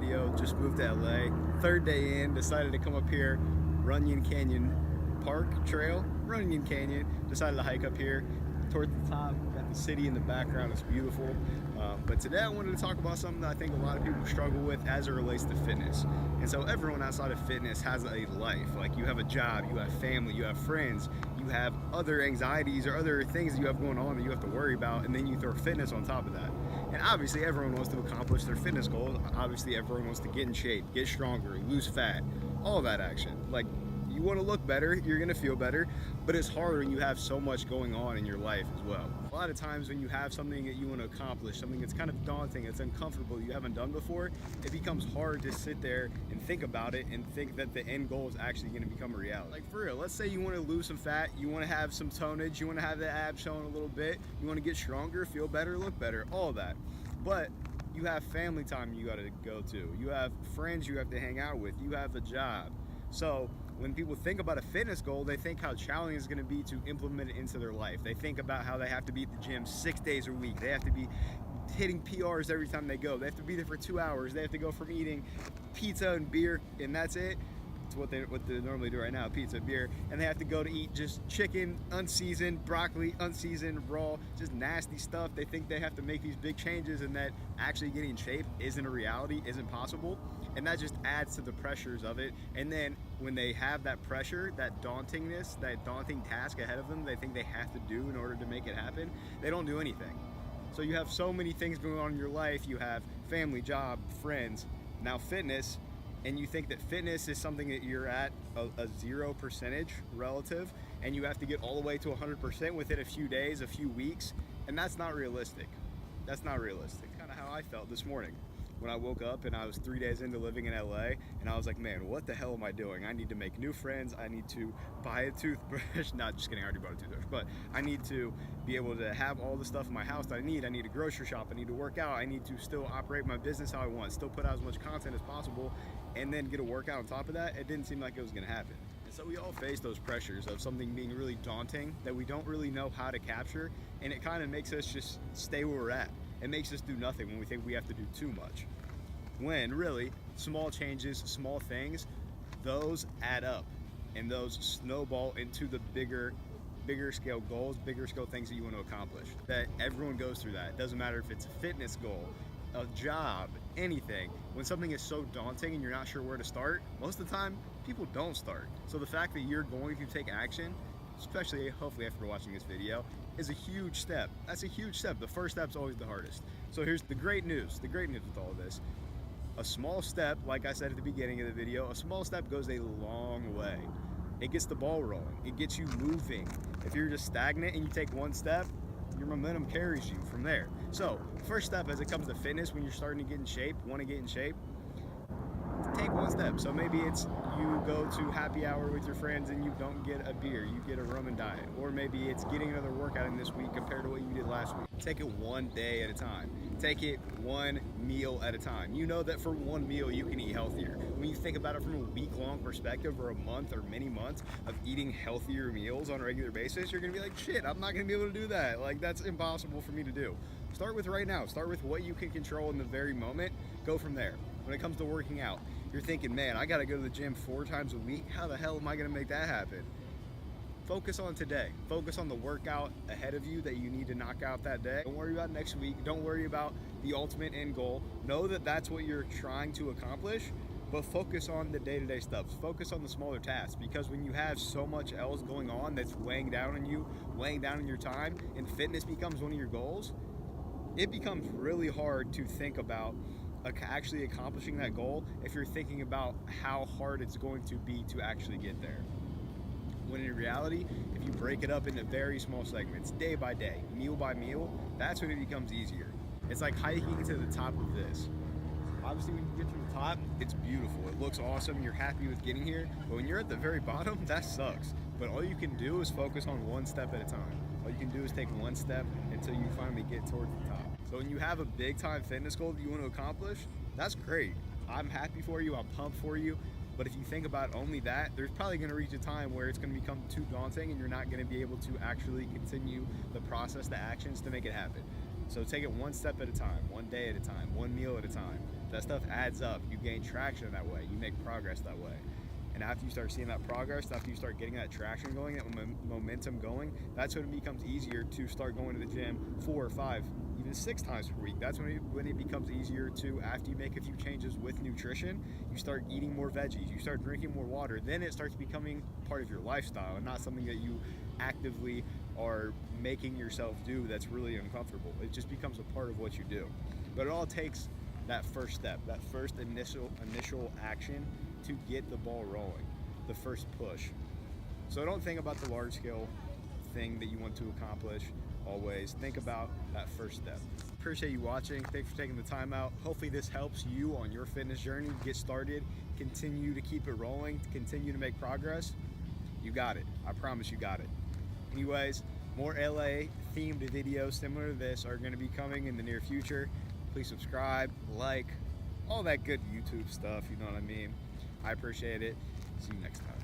video. Just moved to LA. Third day in, decided to come up here, Runyon Canyon Park Trail, Runyon Canyon. Decided to hike up here towards the top. Got the city in the background, it's beautiful. But today I wanted to talk about something that I think a lot of people struggle with as it relates to fitness. And so everyone outside of fitness has a life. Like, you have a job, you have family, you have friends, you have other anxieties or other things that you have going on that you have to worry about, and then you throw fitness on top of that. And obviously everyone wants to accomplish their fitness goals. Obviously everyone wants to get in shape, get stronger, lose fat, all that action. Like, you want to look better, you're going to feel better, but it's hard when you have so much going on in your life as well. A lot of times when you have something that you want to accomplish, something that's kind of daunting, it's uncomfortable, you haven't done before, it becomes hard to sit there and think about it and think that the end goal is actually going to become a reality. Like, for real, let's say you want to lose some fat, you want to have some tonnage, you want to have the abs showing a little bit, you want to get stronger, feel better, look better, all that. But you have family time you got to go to, you have friends you have to hang out with, you have a job. So when people think about a fitness goal, they think how challenging it's going to be to implement it into their life. They think about how they have to be at the gym 6 days a week. They have to be hitting PRs every time they go. They have to be there for 2 hours. They have to go from eating pizza and beer, and that's it. It's what they normally do right now, pizza, beer. And they have to go to eat just chicken, unseasoned, broccoli, unseasoned, raw, just nasty stuff. They think they have to make these big changes, and that actually getting in shape isn't a reality, isn't possible. And that just adds to the pressures of it. And then when they have that pressure, that dauntingness, that daunting task ahead of them, they think they have to do in order to make it happen, they don't do anything. So you have so many things going on in your life. You have family, job, friends, now fitness, and you think that fitness is something that you're at a 0% relative, and you have to get all the way to 100% within a few days, a few weeks, and that's not realistic. That's not realistic. That's kind of how I felt this morning when I woke up and I was 3 days into living in LA, and I was like, man, what the hell am I doing? I need to make new friends. I need to buy a toothbrush. Not just kidding, I already bought a toothbrush, but I need to be able to have all the stuff in my house that I need. I need a grocery shop. I need to work out. I need to still operate my business how I want, still put out as much content as possible, and then get a workout on top of that. It didn't seem like it was gonna happen. And so we all face those pressures of something being really daunting that we don't really know how to capture, and it kind of makes us just stay where we're at. It makes us do nothing when we think we have to do too much. When really, small changes, small things, those add up, and those snowball into the bigger scale goals, bigger scale things that you want to accomplish. That everyone goes through that. It doesn't matter if it's a fitness goal, a job, anything. When something is so daunting and you're not sure where to start, most of the time, people don't start. So the fact that you're going to take action, especially hopefully after watching this video, is a huge step. That's a huge step. The first step's always the hardest. So here's the great news. The great news with all of this. A small step, like I said at the beginning of the video, a small step goes a long way. It gets the ball rolling. It gets you moving. If you're just stagnant and you take one step, your momentum carries you from there. So first step as it comes to fitness, when you're starting to get in shape, want to get in shape, take one step. So maybe it's you go to happy hour with your friends and you don't get a beer, you get a rum and diet. Or maybe it's getting another workout in this week compared to what you did last week. Take it one day at a time. Take it one meal at a time. You know that for one meal you can eat healthier. When you think about it from a week-long perspective, or a month or many months of eating healthier meals on a regular basis, you're gonna be like, shit, I'm not gonna be able to do that. Like, that's impossible for me to do. Start with right now. Start with what you can control in the very moment. Go from there. When it comes to working out, you're thinking, man, I gotta go to the gym 4 times a week. How the hell am I gonna make that happen? Focus on today. Focus on the workout ahead of you that you need to knock out that day. Don't worry about next week. Don't worry about the ultimate end goal. Know that that's what you're trying to accomplish, but focus on the day-to-day stuff. Focus on the smaller tasks, because when you have so much else going on that's weighing down on you, weighing down on your time, and fitness becomes one of your goals, it becomes really hard to think about actually accomplishing that goal if you're thinking about how hard it's going to be to actually get there. When in reality, if you break it up into very small segments, day by day, meal by meal, that's when it becomes easier. It's like hiking to the top of this. Obviously, when you get to the top, it's beautiful. It looks awesome. You're happy with getting here. But when you're at the very bottom, that sucks. But all you can do is focus on one step at a time. All you can do is take one step until you finally get towards the top. So when you have a big time fitness goal that you want to accomplish, that's great. I'm happy for you. I'm pumped for you. But if you think about only that, there's probably going to reach a time where it's going to become too daunting and you're not going to be able to actually continue the process, the actions to make it happen. So take it one step at a time, one day at a time, one meal at a time. That stuff adds up. You gain traction that way. You make progress that way. And after you start seeing that progress, after you start getting that traction going, that momentum going, that's when it becomes easier to start going to the gym 4 or 5, even 6 times per week. That's when it becomes easier to, after you make a few changes with nutrition, you start eating more veggies, you start drinking more water, then it starts becoming part of your lifestyle and not something that you actively are making yourself do that's really uncomfortable. It just becomes a part of what you do. But it all takes that first step, that first initial action to get the ball rolling, the first push. So don't think about the large scale thing that you want to accomplish. Always think about that first step. Appreciate you watching. Thanks for taking the time out. Hopefully this helps you on your fitness journey. Get started, continue to keep it rolling, continue to make progress. You got it. I promise you got it. Anyways, more LA themed videos similar to this are going to be coming in the near future. Please subscribe, like, all that good YouTube stuff, you know what I mean. I appreciate it. See you next time.